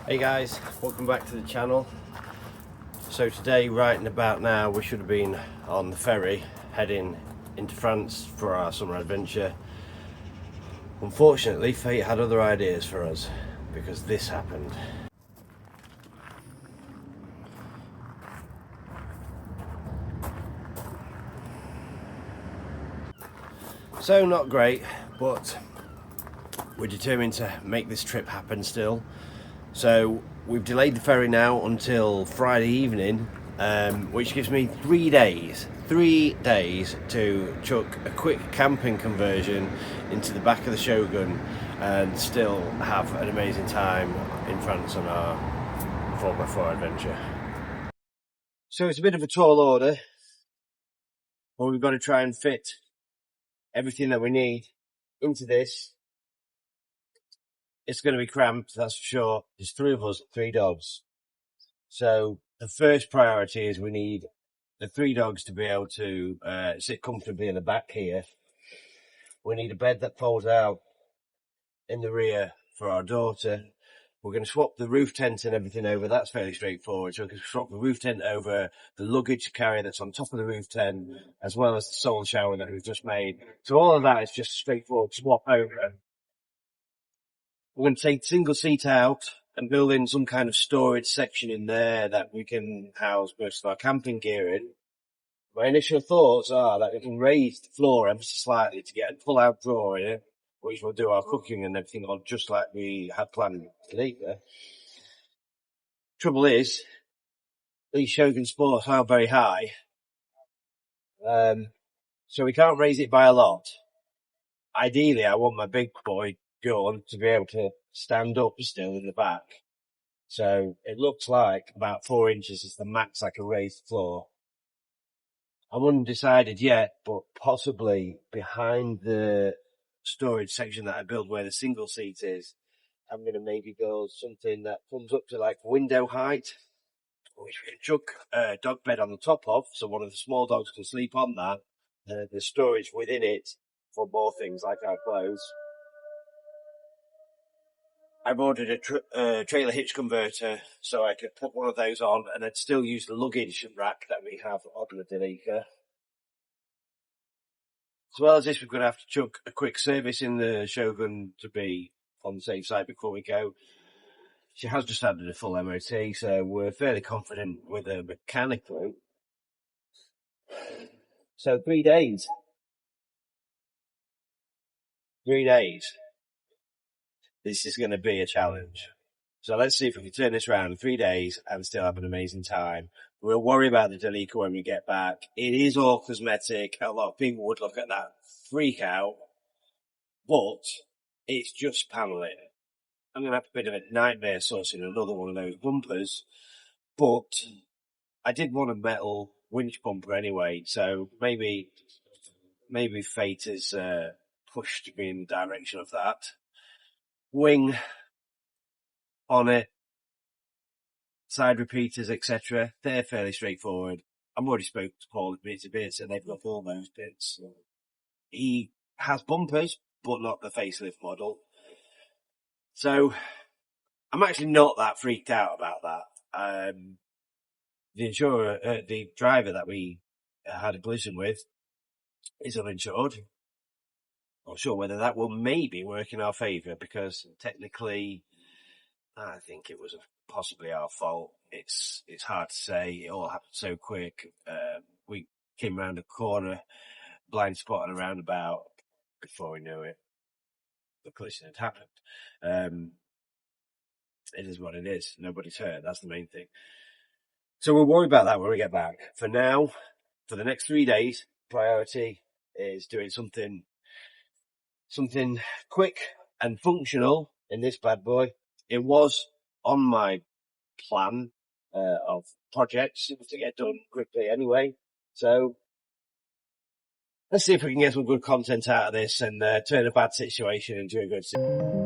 Hey guys, welcome back to the channel. So today, right and about now, we should have been on the ferry heading into France for our summer adventure. Unfortunately, fate had other ideas for us because this happened. So not great, but we're determined to make this trip happen still. So we've delayed the ferry now until Friday evening, which gives me 3 days. 3 days to chuck a quick camping conversion into the back of the Shogun and still have an amazing time in France on our 4x4 adventure. So it's a bit of a tall order, but we've got to try and fit everything that we need into this. It's going to be cramped, that's for sure. There's 3 of us, 3 dogs. So the first priority is we need the 3 dogs to be able to sit comfortably in the back here. We need a bed that folds out in the rear for our daughter. We're going to swap the roof tent and everything over. That's fairly straightforward. So we can swap the roof tent over, the luggage carrier that's on top of the roof tent, as well as the soul shower that we've just made. So all of that is just straightforward swap over. We're going to take the single seat out and build in some kind of storage section in there that we can house most of our camping gear in. My initial thoughts are that we can raise the floor ever so slightly to get a pull-out drawer in it, which will do our cooking and everything on just like we had planned to eat there. Trouble is, these Shogun Sports are very high, so we can't raise it by a lot. Ideally, I want my big boy gun to be able to stand up still in the back. So it looks like about 4 inches is the max I can raise the floor. I'm undecided yet, but possibly behind the storage section that I built where the single seat is, I'm going to maybe build something that comes up to like window height, which we can chuck a dog bed on the top of, so one of the small dogs can sleep on that. There's storage within it for more things like our clothes. I've ordered a trailer hitch converter so I could put one of those on and I'd still use the luggage rack that we have on the Delica. As well as this, we're going to have to chuck a quick service in the Shogun to be on the safe side before we go. She has just had a full MOT, so we're fairly confident with her mechanically. So 3 days. 3 days. This is going to be a challenge. So let's see if we can turn this around in 3 days and still have an amazing time. We'll worry about the Delica when we get back. It is all cosmetic. A lot of people would look at that freak out, but it's just paneling. I'm going to have a bit of a nightmare sourcing another one of those bumpers, but I did want a metal winch bumper anyway, so maybe fate has pushed me in the direction of that. Wing on it, side repeaters, etc. They're fairly straightforward. I've already spoken to Paul at Mitsubishi and they've got all those bits. He has bumpers, but not the facelift model. So I'm actually not that freaked out about that. The driver that we had a collision with is uninsured. Not sure whether that will maybe work in our favour because technically I think it was possibly our fault. It's hard to say. It all happened so quick. We came round a corner, blind spot and a roundabout before we knew it. The collision had happened. It is what it is. Nobody's hurt. That's the main thing. So we'll worry about that when we get back. For now, for the next 3 days, priority is doing something quick and functional in this bad boy. It was on my plan of projects to get done quickly anyway. So let's see if we can get some good content out of this and turn a bad situation into a good situation.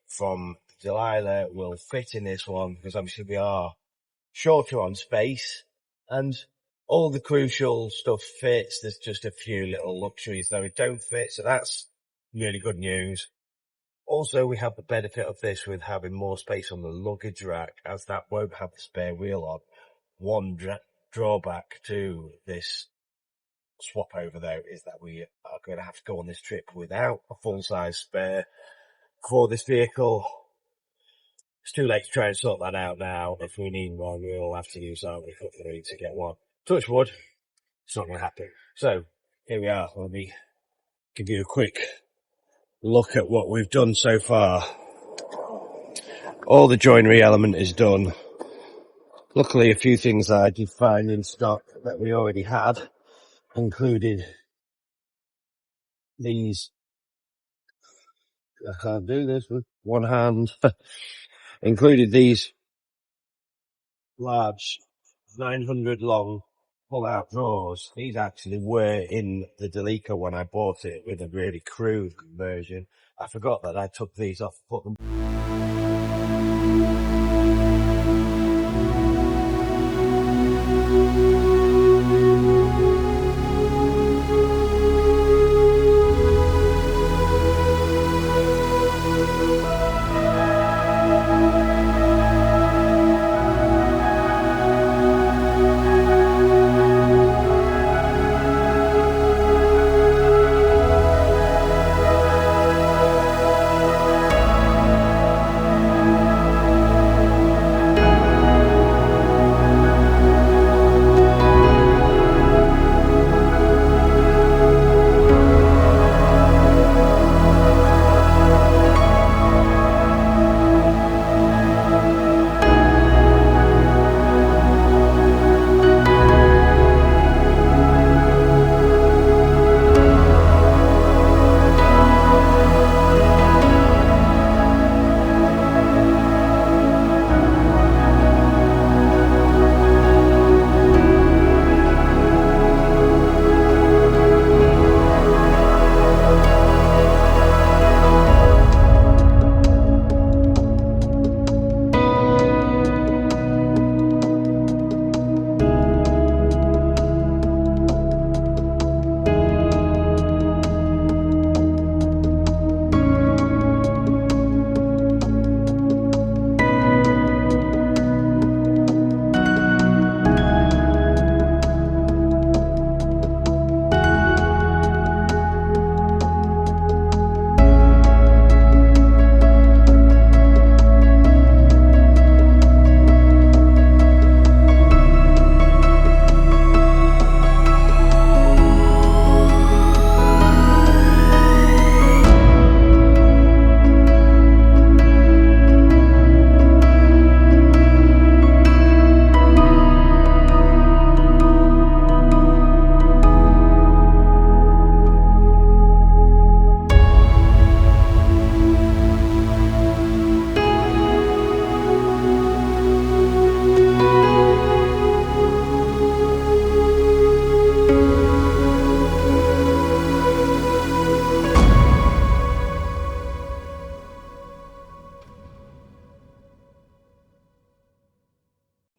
from Delilah will fit in this one, because obviously we are shorter on space and all the crucial stuff fits. There's just a few little luxuries though it don't fit, so that's really good news. Also, we have the benefit of this with having more space on the luggage rack, as that won't have the spare wheel on. One drawback to this swap over though is that we are going to have to go on this trip without a full-size spare for this vehicle. It's too late to try and sort that out now. If we need one, we'll have to use our recovery to get one. Touch wood, it's not going to happen. So, here we are. Let me give you a quick look at what we've done so far. All the joinery element is done. Luckily, a few things that I did find in stock that we already had included these. I can't do this with one hand. Included these large 900 long pull-out drawers. These actually were in the Delica when I bought it with a really crude version. I forgot that I took these off, put them.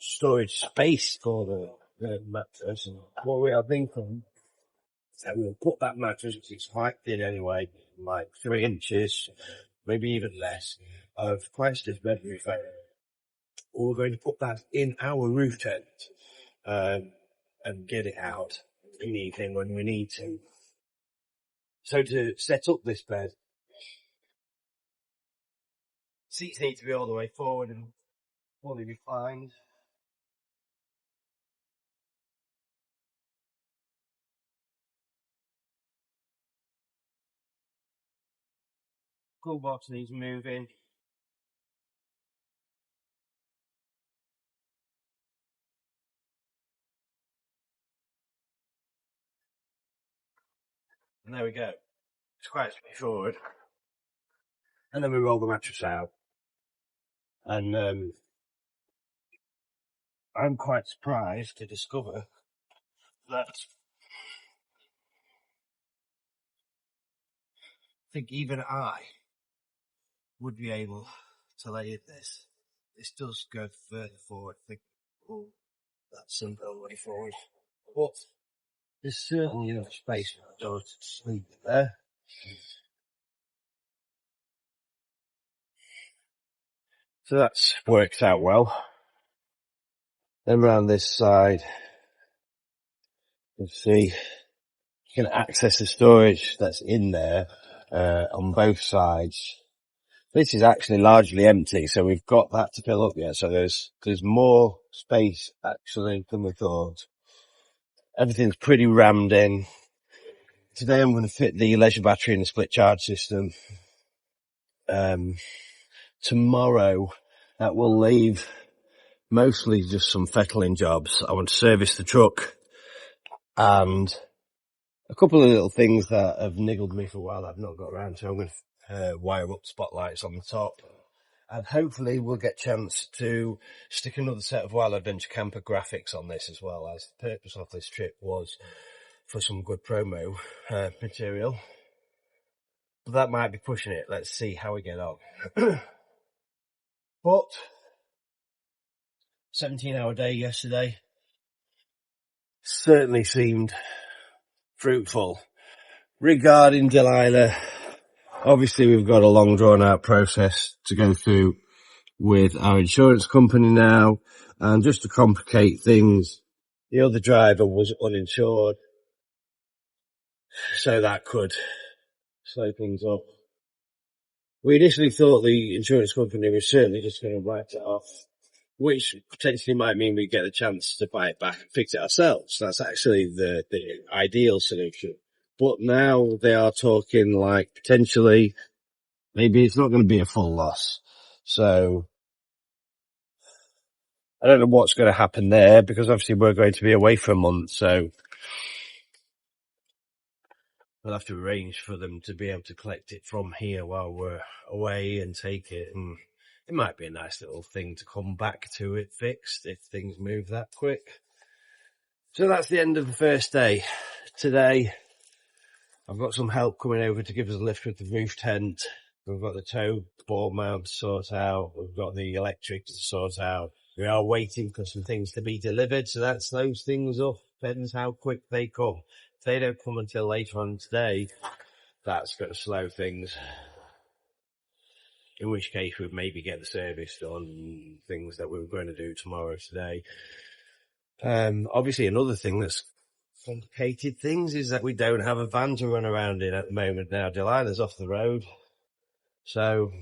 Storage space for the mattress, and what we are thinking is that we'll put that mattress, because it's quite thin anyway, like 3 inches, maybe even less, of Christ's bedroom frame. We're going to put that in our roof tent and get it out in the evening when we need to. So to set up this bed, seats need to be all the way forward and fully reclined. Cool box needs moving. And there we go. It's quite straightforward. And then we roll the mattress out. And I'm quite surprised to discover that I think even I would be able to lay in this. This does go further forward. I think, oh, that's some way forward. But there's certainly enough space for the door to sleep there. So that's worked out well. Then around this side, you see, you can access the storage that's in there on both sides. This is actually largely empty, so we've got that to fill up yet. So there's more space actually than we thought. Everything's pretty rammed in. Today I'm going to fit the leisure battery in the split charge system. Tomorrow that will leave mostly just some fettling jobs. I want to service the truck and a couple of little things that have niggled me for a while that I've not got around to. I'm going to wire up spotlights on the top. And hopefully we'll get a chance to stick another set of Wild Adventure Camper graphics on this as well, as the purpose of this trip was for some good promo material. But that might be pushing it. Let's see how we get on. But 17-hour day yesterday certainly seemed fruitful. Regarding Delilah, obviously we've got a long drawn out process to go through with our insurance company now, and just to complicate things, the other driver was uninsured, so that could slow things up. We initially thought the insurance company was certainly just going to write it off, which potentially might mean we get a chance to buy it back and fix it ourselves. That's actually the ideal solution. But now they are talking like potentially maybe it's not going to be a full loss. So I don't know what's going to happen there, because obviously we're going to be away for a month. So we'll have to arrange for them to be able to collect it from here while we're away and take it. And it might be a nice little thing to come back to it fixed if things move that quick. So that's the end of the first day. Today, I've got some help coming over to give us a lift with the roof tent. We've got the tow ball mount to sort out. We've got the electric to sort out. We are waiting for some things to be delivered, so that slows things up. Depends how quick they come. If they don't come until later on today, that's going to slow things. In which case we'd maybe get the service done, things that we were going to do tomorrow today. Obviously another thing that's complicated things is that we don't have a van to run around in at the moment now. Delilah's off the road. So